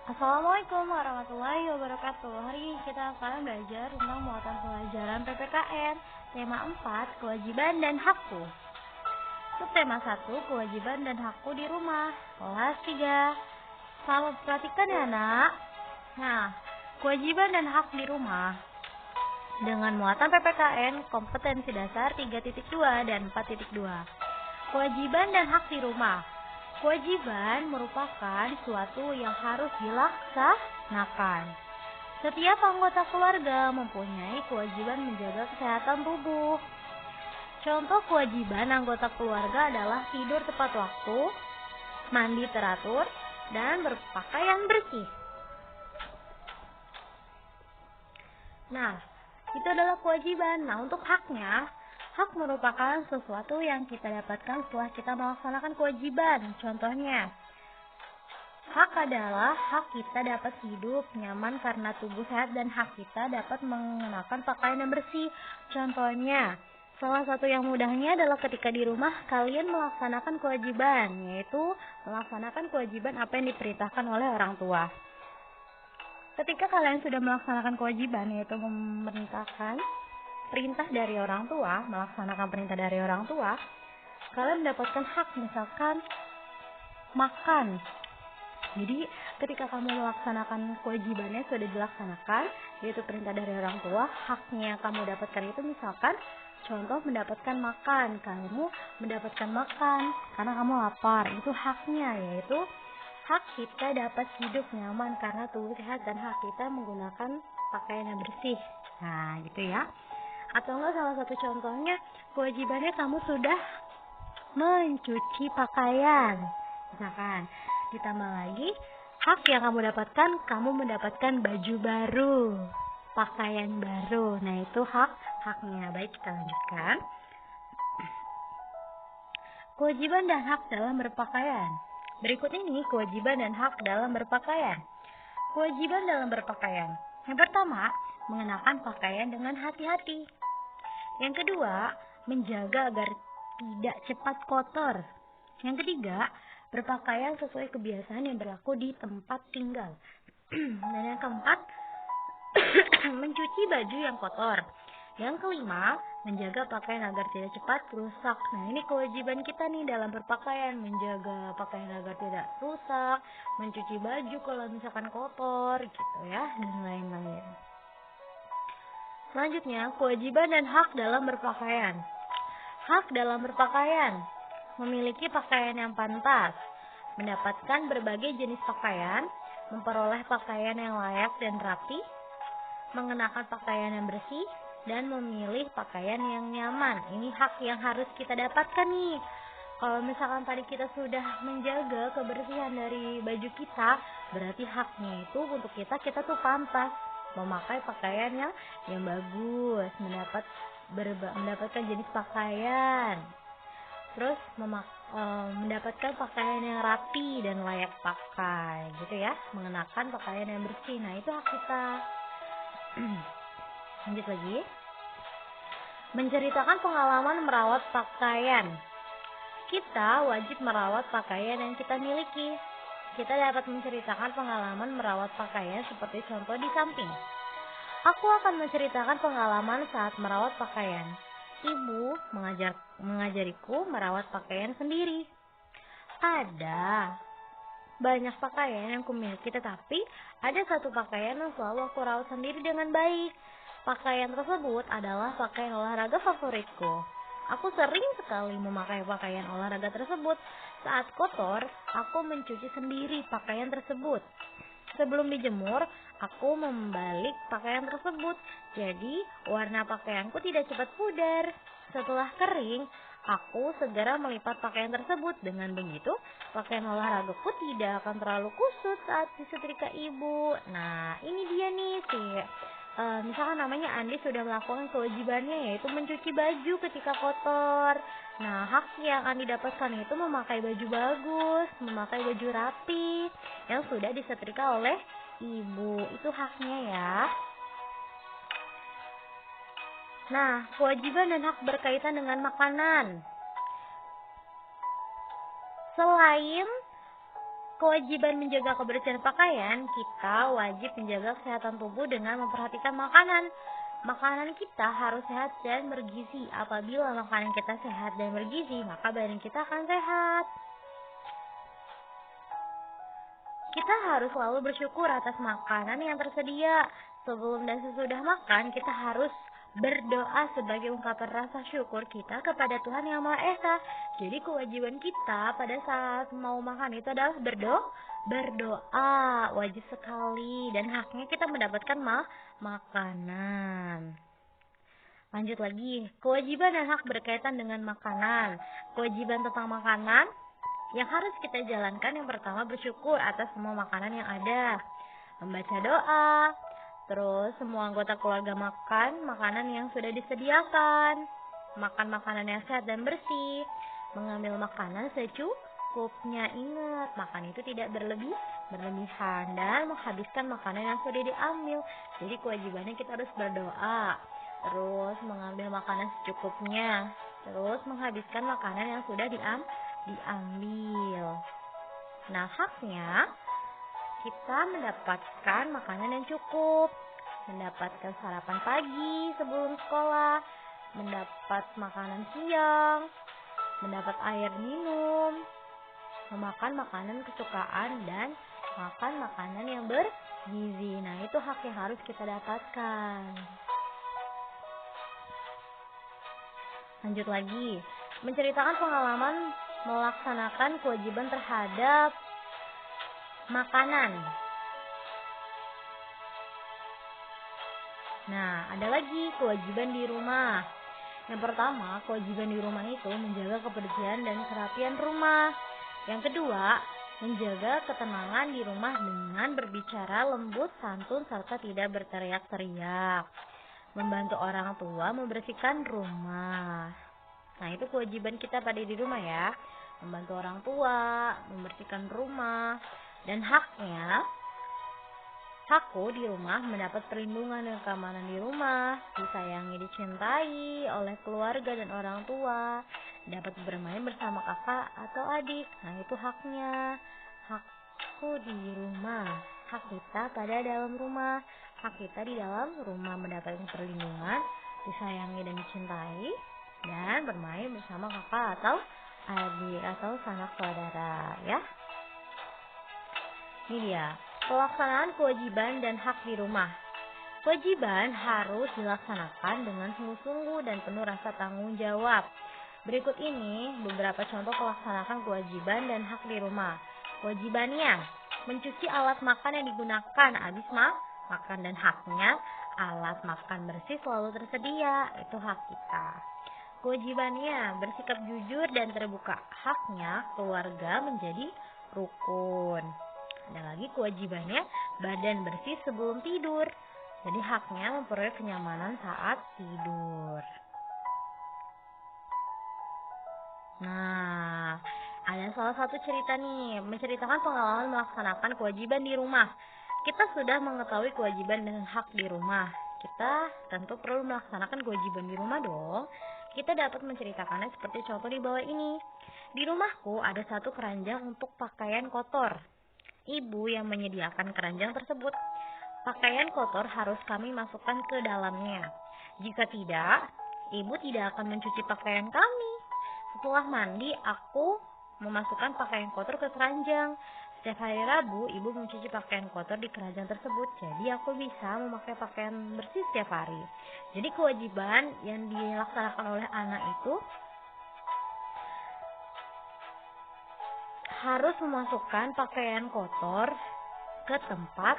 Assalamualaikum warahmatullahi wabarakatuh. Hari ini kita akan belajar tentang muatan pelajaran PPKN. Tema 4, kewajiban dan hakku. Subtema 1, kewajiban dan hakku di rumah. Kelas 3. Selamat perhatikan ya, Nak. Nah, kewajiban dan hak di rumah. Dengan muatan PPKN, kompetensi dasar 3.2 dan 4.2. Kewajiban dan hak di rumah. Kewajiban merupakan suatu yang harus dilaksanakan. Setiap anggota keluarga mempunyai kewajiban menjaga kesehatan tubuh. Contoh kewajiban anggota keluarga adalah tidur tepat waktu, mandi teratur, dan berpakaian bersih. Nah, itu adalah kewajiban. Nah, untuk haknya, hak merupakan sesuatu yang kita dapatkan setelah kita melaksanakan kewajiban. Contohnya, hak adalah hak kita dapat hidup nyaman karena tubuh sehat dan hak kita dapat mengenakan pakaian yang bersih. Contohnya, salah satu yang mudahnya adalah ketika di rumah kalian melaksanakan kewajiban, yaitu melaksanakan kewajiban apa yang diperintahkan oleh orang tua. Ketika kalian sudah melaksanakan kewajiban, yaitu memerintahkan perintah dari orang tua, melaksanakan perintah dari orang tua, kalian mendapatkan hak, misalkan makan. Jadi ketika kamu melaksanakan kewajibannya sudah dilaksanakan, yaitu perintah dari orang tua, haknya yang kamu dapatkan itu misalkan contoh mendapatkan makan, kamu mendapatkan makan karena kamu lapar, itu haknya, yaitu hak kita dapat hidup nyaman karena tubuh sehat dan hak kita menggunakan pakaian yang bersih. Nah, gitu ya. Atau enggak salah satu contohnya, kewajibannya kamu sudah mencuci pakaian. Misalkan, ditambah lagi, hak yang kamu dapatkan, kamu mendapatkan baju baru, pakaian baru. Nah, itu haknya. Baik, kita lanjutkan. Kewajiban dan hak dalam berpakaian. Berikut ini kewajiban dan hak dalam berpakaian. Kewajiban dalam berpakaian. Yang pertama, mengenakan pakaian dengan hati-hati. Yang kedua, menjaga agar tidak cepat kotor. Yang ketiga, berpakaian sesuai kebiasaan yang berlaku di tempat tinggal. Dan yang keempat, mencuci baju yang kotor. Yang kelima, menjaga pakaian agar tidak cepat rusak. Nah, ini kewajiban kita nih dalam berpakaian, menjaga pakaian agar tidak rusak, mencuci baju kalau misalkan kotor gitu ya, dan lain-lain. Selanjutnya, kewajiban dan hak dalam berpakaian. Hak dalam berpakaian, memiliki pakaian yang pantas, mendapatkan berbagai jenis pakaian, memperoleh pakaian yang layak dan rapi, mengenakan pakaian yang bersih, dan memilih pakaian yang nyaman. Ini hak yang harus kita dapatkan nih. Kalau misalkan tadi kita sudah menjaga kebersihan dari baju kita, berarti haknya itu untuk kita tuh pantas memakai pakaian yang bagus, mendapatkan jenis pakaian, terus mendapatkan pakaian yang rapi dan layak pakai, gitu ya, mengenakan pakaian yang bersih. Nah, itu hak kita. Lanjut lagi. Menceritakan pengalaman merawat pakaian. Kita wajib merawat pakaian yang kita miliki. Kita dapat menceritakan pengalaman merawat pakaian seperti contoh di samping. Aku akan menceritakan pengalaman saat merawat pakaian. Ibu mengajariku merawat pakaian sendiri. Ada banyak pakaian yang kumiliki, tetapi ada satu pakaian yang selalu aku rawat sendiri dengan baik. Pakaian tersebut adalah pakaian olahraga favoritku. Aku sering sekali memakai pakaian olahraga tersebut. Saat kotor, aku mencuci sendiri pakaian tersebut. Sebelum dijemur, aku membalik pakaian tersebut. Jadi, warna pakaianku tidak cepat pudar. Setelah kering, aku segera melipat pakaian tersebut. Dengan begitu, pakaian olahragaku tidak akan terlalu kusut saat disetrika ibu. Nah, ini dia nih misalkan namanya Andi sudah melakukan kewajibannya, yaitu mencuci baju ketika kotor. Nah, hak yang Andi dapatkan itu memakai baju bagus, memakai baju rapi yang sudah disetrika oleh ibu. Itu haknya ya. Nah, kewajiban dan hak berkaitan dengan makanan. Selain kewajiban menjaga kebersihan pakaian, kita wajib menjaga kesehatan tubuh dengan memperhatikan makanan. Makanan kita harus sehat dan bergizi. Apabila makanan kita sehat dan bergizi, maka badan kita akan sehat. Kita harus selalu bersyukur atas makanan yang tersedia. Sebelum dan sesudah makan, kita harus berdoa sebagai ungkapan rasa syukur kita kepada Tuhan Yang Maha Esa. Jadi kewajiban kita pada saat mau makan itu adalah berdoa. Wajib sekali dan haknya kita mendapatkan makanan. Lanjut lagi, kewajiban dan hak berkaitan dengan makanan. Kewajiban tentang makanan yang harus kita jalankan, yang pertama bersyukur atas semua makanan yang ada, membaca doa, terus semua anggota keluarga makan makanan yang sudah disediakan, makan makanan yang sehat dan bersih, mengambil makanan secukupnya. Ingat, makan itu tidak berlebihan dan menghabiskan makanan yang sudah diambil. Jadi kewajibannya kita harus berdoa, terus mengambil makanan secukupnya, terus menghabiskan makanan yang sudah diambil. Nah, haknya kita mendapatkan makanan yang cukup, mendapatkan sarapan pagi sebelum sekolah, mendapat makanan siang, mendapat air minum, memakan makanan kesukaan, dan makan makanan yang bergizi. Nah, itu hak yang harus kita dapatkan. Lanjut lagi, menceritakan pengalaman melaksanakan kewajiban terhadap makanan. Nah, ada lagi kewajiban di rumah. Yang pertama, kewajiban di rumah itu menjaga kebersihan dan kerapian rumah. Yang kedua, menjaga ketenangan di rumah dengan berbicara lembut, santun, serta tidak berteriak-teriak. Membantu orang tua membersihkan rumah. Nah, itu kewajiban kita pada di rumah ya. Membantu orang tua, membersihkan rumah. Dan hakku di rumah mendapat perlindungan dan keamanan di rumah, disayangi, dicintai oleh keluarga dan orang tua, dapat bermain bersama kakak atau adik. Nah, itu haknya. Hakku di rumah. Hak kita pada dalam rumah. Hak kita di dalam rumah mendapatkan perlindungan, disayangi dan dicintai, dan bermain bersama kakak atau adik atau sanak saudara ya. Ini dia, pelaksanaan kewajiban dan hak di rumah. Kewajiban harus dilaksanakan dengan sungguh-sungguh dan penuh rasa tanggung jawab. Berikut ini beberapa contoh pelaksanaan kewajiban dan hak di rumah. Kewajibannya, mencuci alat makan yang digunakan habis makan, dan haknya alat makan bersih selalu tersedia. Itu hak kita. Kewajibannya, bersikap jujur dan terbuka. Haknya, keluarga menjadi rukun. Ada lagi kewajibannya, badan bersih sebelum tidur. Jadi haknya memperoleh kenyamanan saat tidur. Nah, ada salah satu cerita nih, menceritakan pengalaman melaksanakan kewajiban di rumah. Kita sudah mengetahui kewajiban dan hak di rumah. Kita tentu perlu melaksanakan kewajiban di rumah dong. Kita dapat menceritakannya seperti contoh di bawah ini. Di rumahku ada satu keranjang untuk pakaian kotor. Ibu yang menyediakan keranjang tersebut. Pakaian kotor harus kami masukkan ke dalamnya. Jika tidak, ibu tidak akan mencuci pakaian kami. Setelah mandi, aku memasukkan pakaian kotor ke keranjang. Setiap hari Rabu, ibu mencuci pakaian kotor di keranjang tersebut. Jadi aku bisa memakai pakaian bersih setiap hari. Jadi kewajiban yang dilaksanakan oleh anak itu harus memasukkan pakaian kotor ke tempat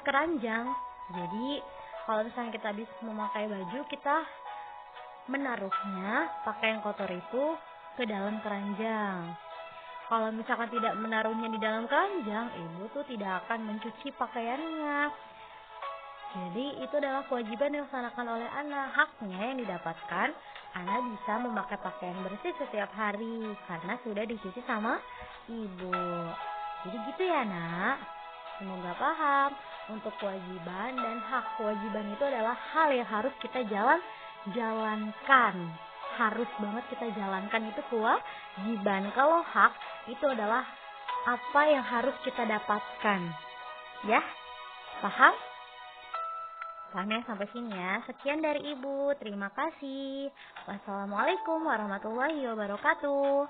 keranjang. Jadi kalau misalnya kita habis memakai baju, kita menaruhnya pakaian kotor itu ke dalam keranjang. Kalau misalkan tidak menaruhnya di dalam keranjang, ibu tuh tidak akan mencuci pakaiannya. Jadi itu adalah kewajiban yang dilaksanakan oleh anak. Haknya yang didapatkan, anak bisa memakai pakaian bersih setiap hari karena sudah dicuci sama ibu. Jadi gitu ya nak. Semoga paham. Untuk kewajiban dan hak, kewajiban itu adalah hal yang harus kita jalankan. harus banget kita jalankan, itu kewajiban. Kalau hak itu adalah apa yang harus kita dapatkan. Ya, paham? Paham ya sampai sini ya. Sekian dari Ibu, terima kasih. Wassalamualaikum warahmatullahi wabarakatuh.